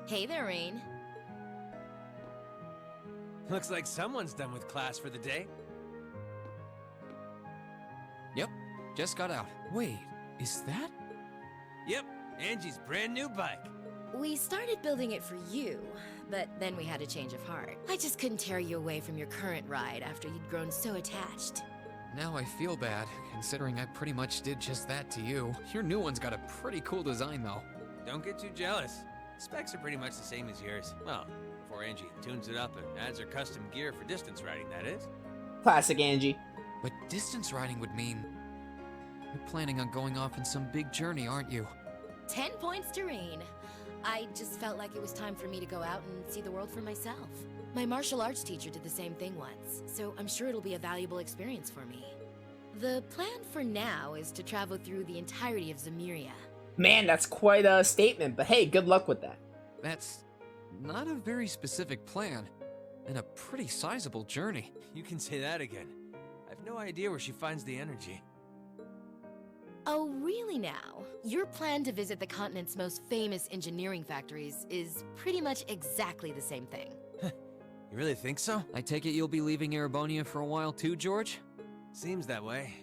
Hey there, Rain. Looks like someone's done with class for the day. Yep, just got out. Wait, is that? Yep, Angie's brand new bike. We started building it for you, but then we had a change of heart. I just couldn't tear you away from your current ride after you'd grown so attached. Now I feel bad, considering I pretty much did just that to you. Your new one's got a pretty cool design, though. Don't get too jealous. Specs are pretty much the same as yours. Well, before Angie tunes it up and adds her custom gear for distance riding, that is. Classic Angie. But distance riding would mean... You're planning on going off on some big journey, aren't you? 10 points to Rain. I just felt like it was time for me to go out and see the world for myself. My martial arts teacher did the same thing once, so I'm sure it'll be a valuable experience for me. The plan for now is to travel through the entirety of Zemuria. Man, that's quite a statement, but hey, good luck with that. That's not a very specific plan, and a pretty sizable journey. You can say that again. I've no idea where she finds the energy. Oh, really now? Your plan to visit the continent's most famous engineering factories is pretty much exactly the same thing. You really think so? I take it you'll be leaving Erebonia for a while too, George? Seems that way.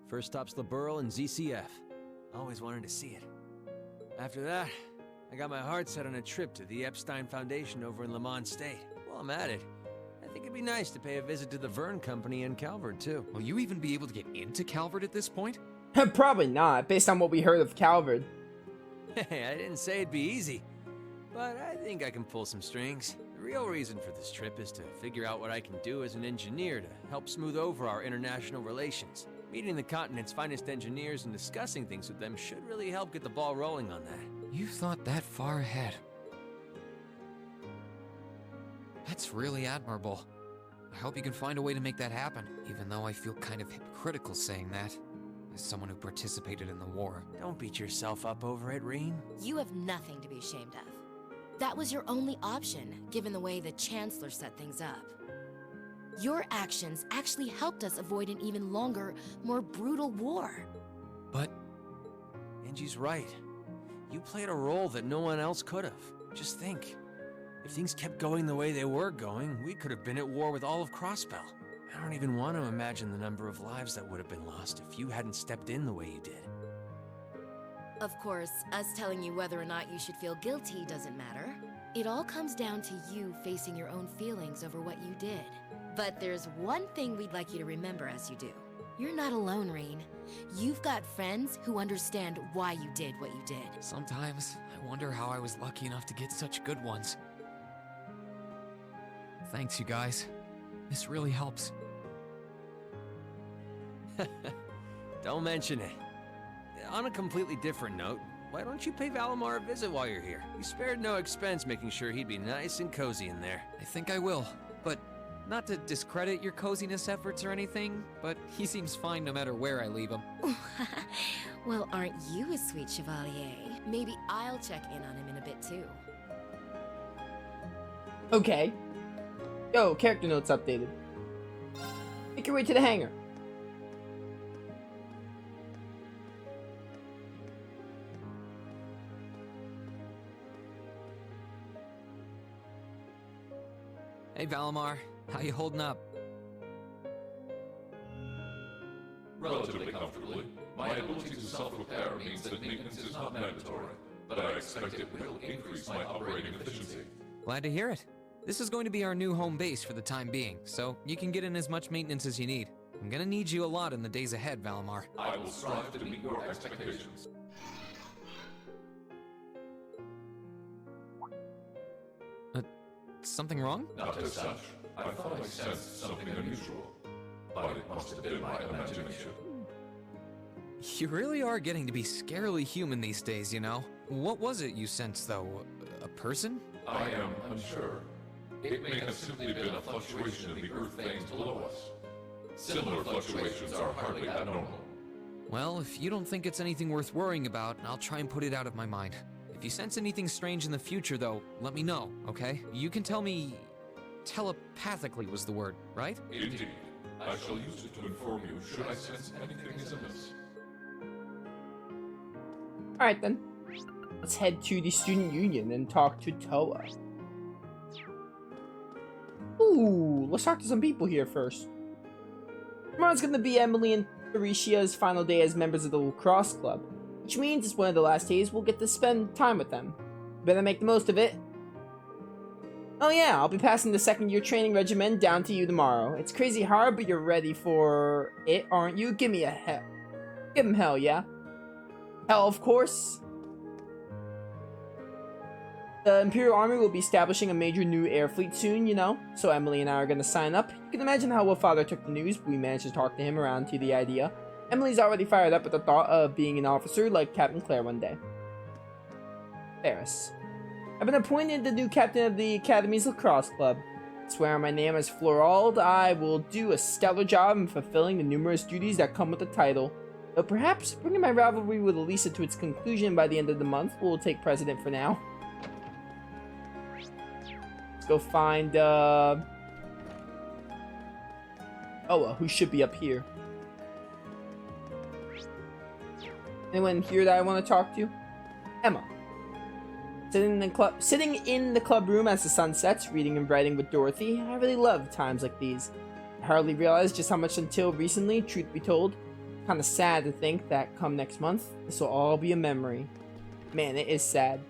First stop's Liberl and ZCF. Always wanted to see it. After that, I got my heart set on a trip to the Epstein Foundation over in Le Mans State. While I'm at it, I think it'd be nice to pay a visit to the Verne Company in Calvert, too. Will you even be able to get into Calvert at this point? Probably not, based on what we heard of Calvert. Hey, I didn't say it'd be easy, but I think I can pull some strings. The real reason for this trip is to figure out what I can do as an engineer to help smooth over our international relations. Meeting the continent's finest engineers and discussing things with them should really help get the ball rolling on that. You've thought that far ahead. That's really admirable. I hope you can find a way to make that happen, even though I feel kind of hypocritical saying that, as someone who participated in the war. Don't beat yourself up over it, Rean. You have nothing to be ashamed of. That was your only option, given the way the Chancellor set things up. Your actions actually helped us avoid an even longer, more brutal war. But... Angie's right. You played a role that no one else could have. Just think. If things kept going the way they were going, we could have been at war with all of Crossbell. I don't even want to imagine the number of lives that would have been lost if you hadn't stepped in the way you did. Of course, us telling you whether or not you should feel guilty doesn't matter. It all comes down to you facing your own feelings over what you did. But there's one thing we'd like you to remember as you do. You're not alone, Rain. You've got friends who understand why you did what you did. sometimes I wonder how I was lucky enough to get such good ones. Thanks, you guys. This really helps. Don't mention it. On a completely different note, why don't you pay Valimar a visit while you're here? You spared no expense making sure he'd be nice and cozy in there. I think I will, but not to discredit your coziness efforts or anything, but he seems fine no matter where I leave him. Well, aren't you a sweet chevalier? Maybe I'll check in on him in a bit too. Okay. Yo, character notes updated. Make your way to the hangar. Hey, Valimar. How you holding up? Relatively comfortably. My ability to self-repair means that maintenance is not mandatory, but I expect it will increase my operating efficiency. Glad to hear it. This is going to be our new home base for the time being, so you can get in as much maintenance as you need. I'm gonna need you a lot in the days ahead, Valimar. I will strive to meet your expectations. Something wrong? Not as such. I thought I sensed something unusual, but it must have been my imagination. You really are getting to be scarily human these days, you know? What was it you sensed, though? A person? I am unsure. It may have simply been a fluctuation in the earth veins below us. Similar fluctuations are hardly abnormal. Well, if you don't think it's anything worth worrying about, I'll try and put it out of my mind. If you sense anything strange in the future, though, let me know, okay? You can tell me... telepathically was the word, right? Indeed. I shall use it to inform you should I sense anything is amiss. Alright then. Let's head to the student union and talk to Towa. Ooh, let's talk to some people here first. Tomorrow's gonna be Emily and Theresia's final day as members of the lacrosse club, which means it's one of the last days we'll get to spend time with them. Better make the most of it. Oh yeah, I'll be passing the second year training regimen down to you tomorrow. It's crazy hard, but you're ready for it, aren't you? Give me a hell. Give him hell, yeah? Hell, of course. The Imperial Army will be establishing a major new air fleet soon, you know, so Emily and I are going to sign up. You can imagine how well Father took the news, but we managed to talk to him around to the idea. Emily's already fired up at the thought of being an officer like Captain Claire one day. Ferris. I've been appointed the new captain of the Academy's lacrosse club. I swear on my name as Florald, I will do a stellar job in fulfilling the numerous duties that come with the title. Though perhaps bringing my rivalry with Elisa to its conclusion by the end of the month will take precedent for now. Let's go find, Towa, who should be up here. Anyone here that I want to talk to? Emma. Sitting in the club room as the sun sets, reading and writing with Dorothy. I really love times like these. I hardly realized just how much until recently, truth be told. Kind of sad to think that come next month, this will all be a memory. Man, it is sad.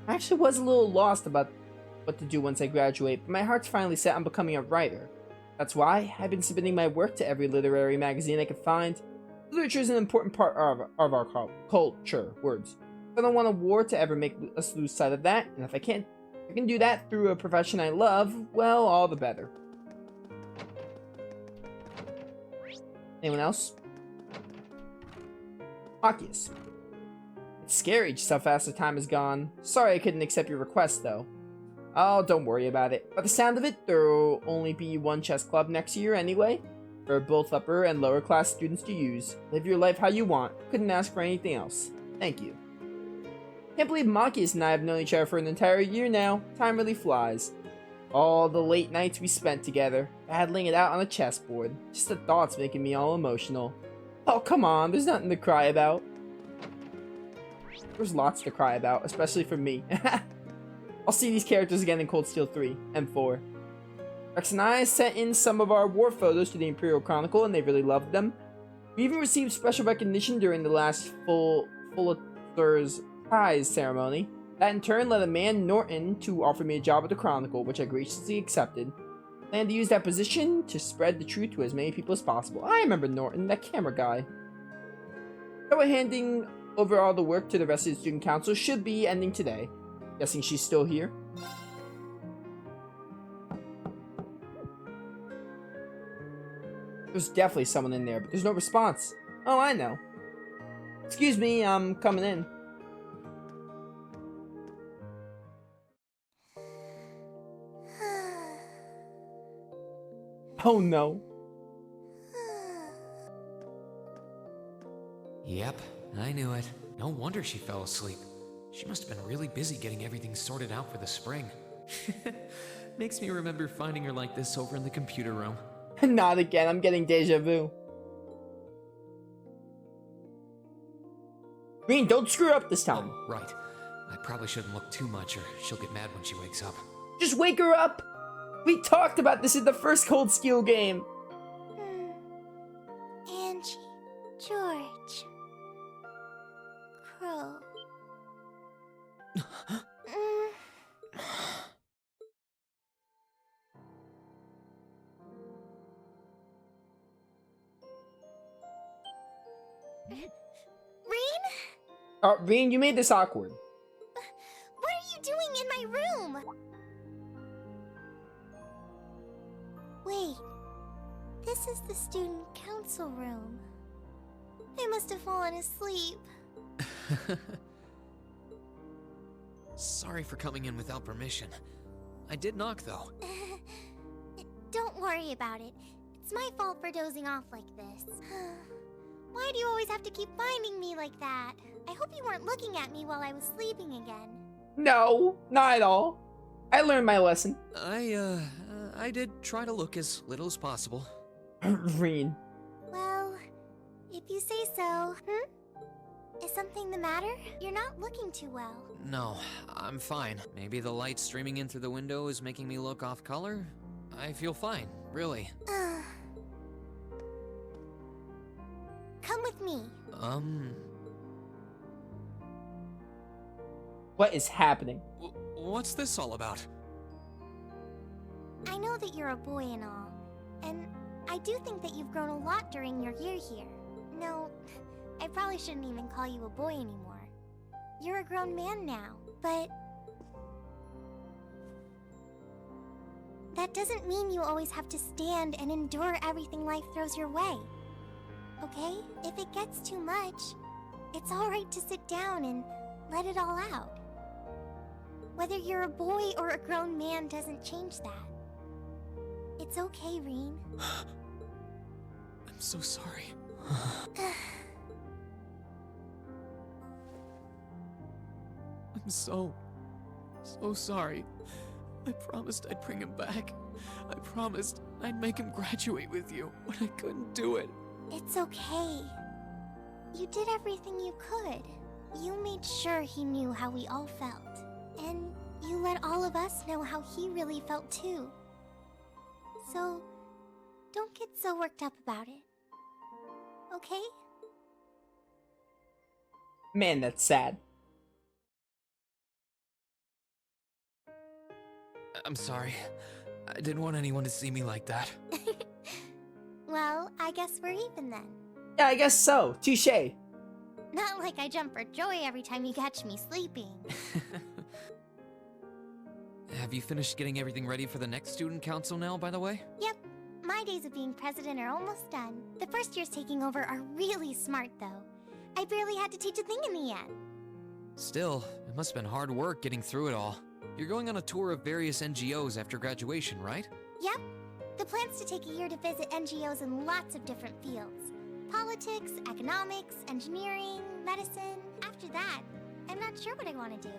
I actually was a little lost about what to do once I graduate, but my heart's finally set on becoming a writer. That's why I've been submitting my work to every literary magazine I could find. Literature is an important part of our culture. Words. I don't want a war to ever make us lose sight of that, and if I can do that through a profession I love, well, all the better. Anyone else? Oculus. It's scary just how fast the time has gone. Sorry I couldn't accept your request, though. Oh, don't worry about it. By the sound of it, there'll only be one chess club next year anyway, for both upper and lower class students to use. Live your life how you want. Couldn't ask for anything else. Thank you. Can't believe Machias and I have known each other for an entire year now. Time really flies. All the late nights we spent together, battling it out on a chessboard. Just the thoughts making me all emotional. Oh, come on, there's nothing to cry about. There's lots to cry about, especially for me. I'll see these characters again in Cold Steel 3 and 4. Rex and I sent in some of our war photos to the Imperial Chronicle, and they really loved them. We even received special recognition during the last Fuller's Prize ceremony. That in turn led a man, Norton, to offer me a job at the Chronicle, which I graciously accepted. I plan to use that position to spread the truth to as many people as possible. I remember Norton, that camera guy. So handing over all the work to the rest of the student council should be ending today. Guessing she's still here. There's definitely someone in there, but there's no response. Oh, I know. Excuse me, I'm coming in. Oh no. Yep, I knew it. No wonder she fell asleep. She must have been really busy getting everything sorted out for the spring. Makes me remember finding her like this over in the computer room. Not again, I'm getting deja vu. Green, don't screw up this time. Oh, right. I probably shouldn't look too much or she'll get mad when she wakes up. Just wake her up! We talked about this in the first Cold Steel game. Angie, George, Crow. Reen? Reen, you made this awkward. What are you doing in my room? Wait, this is the student council room. I must have fallen asleep. Sorry for coming in without permission. I did knock, though. Don't worry about it. It's my fault for dozing off like this. Why do you always have to keep finding me like that? I hope you weren't looking at me while I was sleeping again. No, not at all. I learned my lesson. I did try to look as little as possible. Reen. Well, if you say so. Is something the matter? You're not looking too well. No, I'm fine. Maybe the light streaming in through the window is making me look off color? I feel fine, really. Come with me. What is happening? What's this all about? I know that you're a boy and all, and I do think that you've grown a lot during your year here. No, I probably shouldn't even call you a boy anymore. You're a grown man now, but that doesn't mean you always have to stand and endure everything life throws your way. Okay? If it gets too much, it's alright to sit down and let it all out. Whether you're a boy or a grown man doesn't change that. It's okay, Reen. I'm so sorry. I'm so sorry. I promised I'd bring him back. I promised I'd make him graduate with you, but I couldn't do it. It's okay. You did everything you could. You made sure he knew how we all felt. And you let all of us know how he really felt too. So, don't get so worked up about it. Okay? Man, that's sad. I'm sorry. I didn't want anyone to see me like that. Well, I guess we're even then. Yeah, I guess so. Touché. Not like I jump for joy every time you catch me sleeping. Have you finished getting everything ready for the next student council now, by the way? Yep. My days of being president are almost done. The first years taking over are really smart, though. I barely had to teach a thing in the end. Still, it must have been hard work getting through it all. You're going on a tour of various NGOs after graduation, right? Yep. The plan's to take a year to visit NGOs in lots of different fields. Politics, economics, engineering, medicine. After that, I'm not sure what I want to do.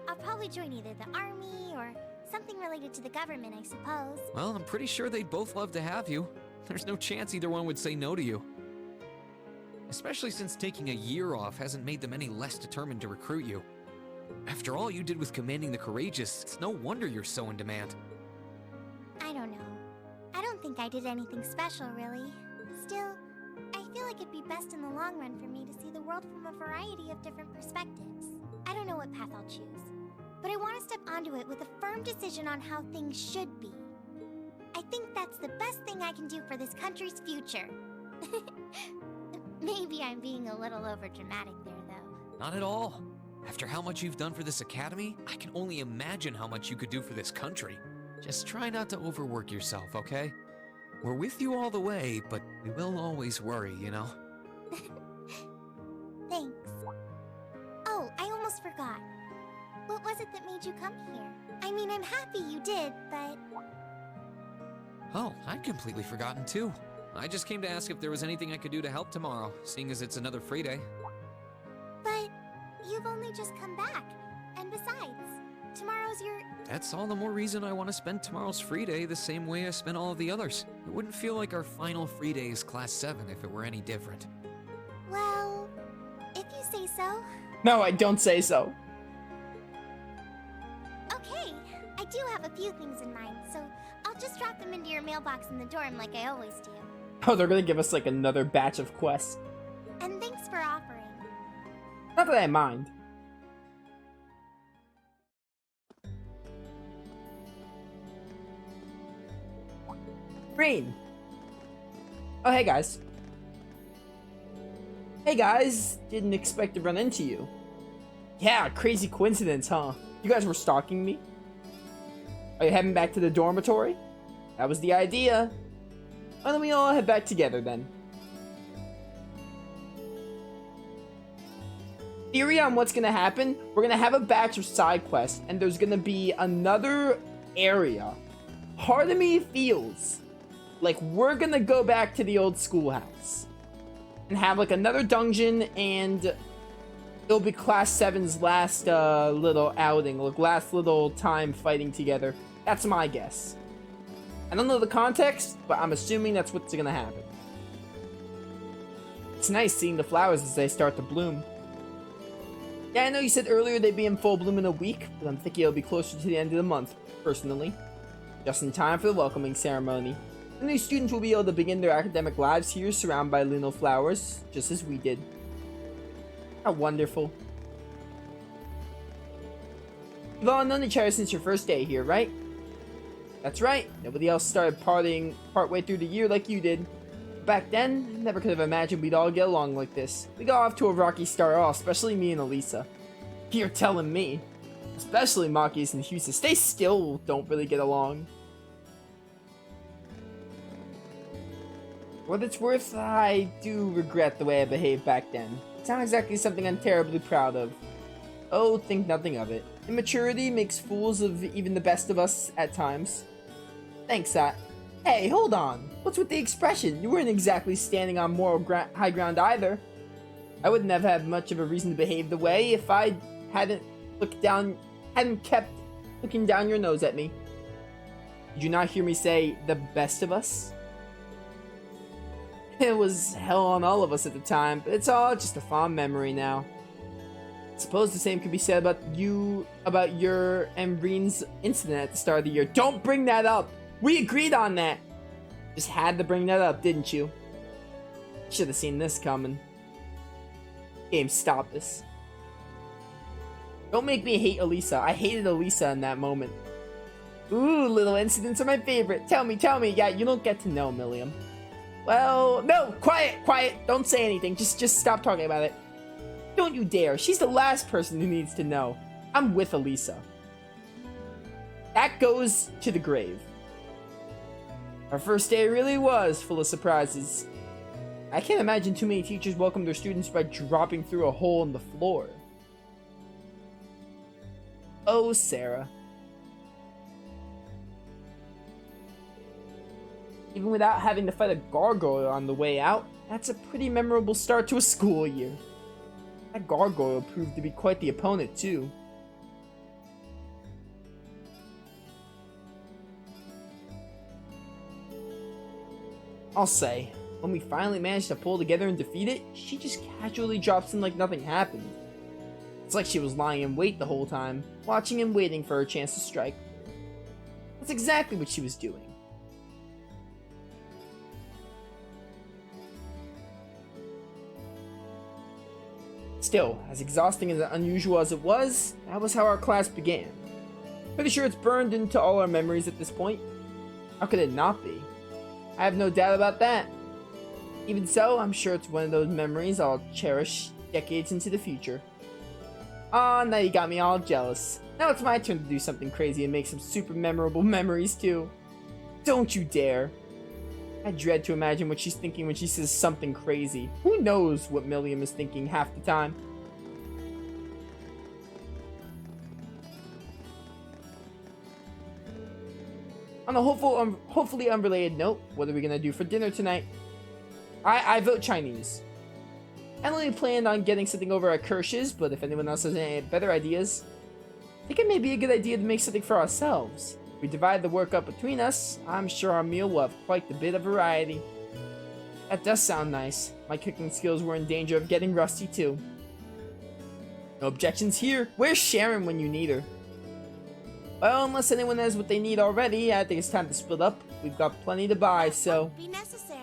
I'll probably join either the army or something related to the government, I suppose. Well, I'm pretty sure they'd both love to have you. There's no chance either one would say no to you. Especially since taking a year off hasn't made them any less determined to recruit you. After all you did with commanding the courageous, it's no wonder you're so in demand. I don't know. I don't think I did anything special, really. Still, I feel like it'd be best in the long run for me to see the world from a variety of different perspectives. I don't know what path I'll choose, but I want to step onto it with a firm decision on how things should be. I think that's the best thing I can do for this country's future. Maybe I'm being a little overdramatic there, though. Not at all. After how much you've done for this academy, I can only imagine how much you could do for this country. Just try not to overwork yourself, okay? We're with you all the way, but we will always worry, you know? Thanks. Oh, I almost forgot. What was it that made you come here? I mean, I'm happy you did, but... Oh, I'd completely forgotten too. I just came to ask if there was anything I could do to help tomorrow, seeing as it's another free day. But you've only just come back. And besides, tomorrow's your... That's all the more reason I want to spend tomorrow's free day the same way I spent all of the others. It wouldn't feel like our final free day is Class 7 if it were any different. Well, if you say so. No, I don't say so. Okay, I do have a few things in mind, so I'll just drop them into your mailbox in the dorm like I always do. Oh, they're gonna give us like another batch of quests. And thanks for offering. Not that I mind. Green. Oh, hey guys. Hey guys, didn't expect to run into you. Yeah, crazy coincidence, huh? You guys were stalking me? Are you heading back to the dormitory? That was the idea. Why don't we all head back together then? Theory on what's gonna happen, we're gonna have a batch of side quests, and there's gonna be another area. Part of me feels like we're gonna go back to the old schoolhouse and have like another dungeon, and it'll be Class 7's last little outing, like last little time fighting together. That's my guess. I don't know the context, but I'm assuming that's what's gonna happen. It's nice seeing the flowers as they start to bloom. Yeah, I know you said earlier they'd be in full bloom in a week, but I'm thinking it'll be closer to the end of the month, personally. Just in time for the welcoming ceremony. The new students will be able to begin their academic lives here, surrounded by lunar flowers, just as we did. How wonderful. You've all known each other since your first day here, right? That's right. Nobody else started partying partway through the year like you did. Back then, I never could have imagined we'd all get along like this. We got off to a rocky start off, especially me and Elisa. You're telling me. Especially Maki's and Husis. They still don't really get along. For what it's worth, I do regret the way I behaved back then. It's not exactly something I'm terribly proud of. Oh, think nothing of it. Immaturity makes fools of even the best of us at times. Thanks, Sat. Hey, hold on. What's with the expression? You weren't exactly standing on moral high ground either. I wouldn't have had much of a reason to behave the way if I hadn't kept looking down your nose at me. Did you not hear me say the best of us? It was hell on all of us at the time, but it's all just a fond memory now. I suppose the same could be said about your and Reen's incident at the start of the year. Don't bring that up! We agreed on that! Just had to bring that up, didn't you? Should have seen this coming. Game, stop this. Don't make me hate Elisa. I hated Elisa in that moment. Ooh, little incidents are my favorite. Tell me. Yeah, you don't get to know, Milliam. Well, no, quiet. Don't say anything. Just stop talking about it. Don't you dare. She's the last person who needs to know. I'm with Elisa. That goes to the grave. Our first day really was full of surprises. I can't imagine too many teachers welcome their students by dropping through a hole in the floor. Oh, Sarah. Even without having to fight a gargoyle on the way out, that's a pretty memorable start to a school year. That gargoyle proved to be quite the opponent, too. I'll say, when we finally managed to pull together and defeat it, she just casually drops in like nothing happened. It's like she was lying in wait the whole time, watching and waiting for her chance to strike. That's exactly what she was doing. Still, as exhausting and unusual as it was, that was how our class began. Pretty sure it's burned into all our memories at this point. How could it not be? I have no doubt about that. Even so, I'm sure it's one of those memories I'll cherish decades into the future. Aw, now you got me all jealous. Now it's my turn to do something crazy and make some super memorable memories too. Don't you dare. I dread to imagine what she's thinking when she says something crazy. Who knows what Milliam is thinking half the time? On a hopefully unrelated note, what are we gonna do for dinner tonight? I vote Chinese. I only planned on getting something over at Kirsch's, but if anyone else has any better ideas, I think it may be a good idea to make something for ourselves. If we divide the work up between us, I'm sure our meal will have quite a bit of variety. That does sound nice. My cooking skills were in danger of getting rusty too. No objections here. Where's Sharon when you need her? Well, unless anyone has what they need already, I think it's time to split up. We've got plenty to buy, so... Won't be necessary.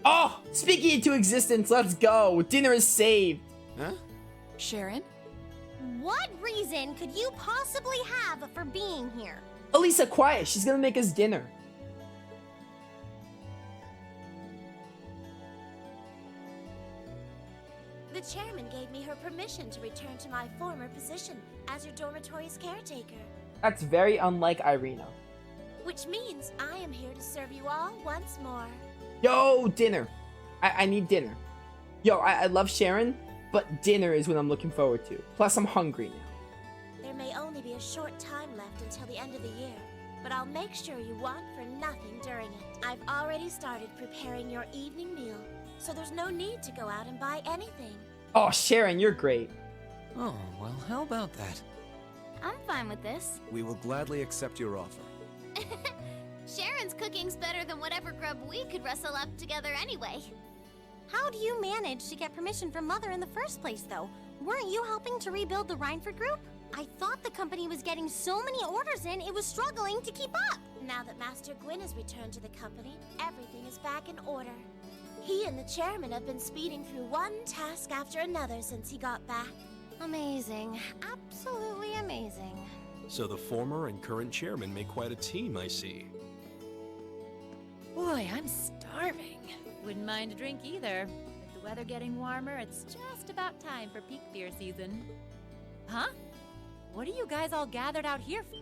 Oh! Speaking into existence, let's go! Dinner is saved! Huh? Sharon? What reason could you possibly have for being here? Elisa, quiet! She's gonna make us dinner. The chairman gave me her permission to return to my former position as your dormitory's caretaker. That's very unlike Irina. Which means I am here to serve you all once more. Yo, dinner! I need dinner. Yo, I love Sharon, but dinner is what I'm looking forward to. Plus, I'm hungry now. There may only be a short time left until the end of the year, but I'll make sure you want for nothing during it. I've already started preparing your evening meal, so there's no need to go out and buy anything. Oh, Sharon, you're great. Oh, well, how about that? I'm fine with this. We will gladly accept your offer. Sharon's cooking's better than whatever grub we could rustle up together anyway. How do you manage to get permission from Mother in the first place, though? weren't you helping to rebuild the Rhineford group? I thought the company was getting so many orders in, it was struggling to keep up. Now that Master Gwyn has returned to the company, everything is back in order. He and the chairman have been speeding through one task after another since he got back. Amazing. Absolutely amazing. So the former and current chairman make quite a team, I see. Boy, I'm starving. Wouldn't mind a drink either. With the weather getting warmer, it's just about time for peak beer season. Huh? What are you guys all gathered out here for?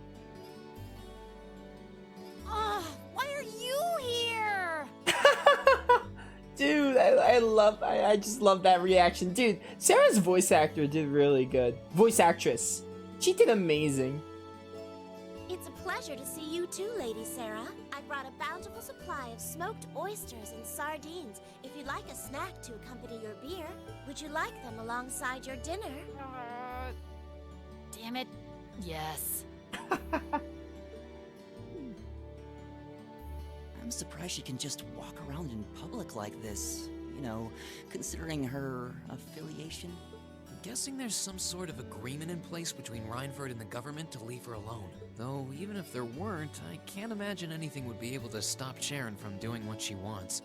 Oh, why are you here? Dude, I just love that reaction. Dude, Sarah's voice actor did really good. Voice actress. She did amazing. It's a pleasure to see you too, Lady Sarah. I brought a bountiful supply of smoked oysters and sardines. If you'd like a snack to accompany your beer, would you like them alongside your dinner? Damn it. Yes. I'm surprised she can just walk around in public like this, you know, considering her affiliation. I'm guessing there's some sort of agreement in place between Rhineford and the government to leave her alone. Though, even if there weren't, I can't imagine anything would be able to stop Sharon from doing what she wants.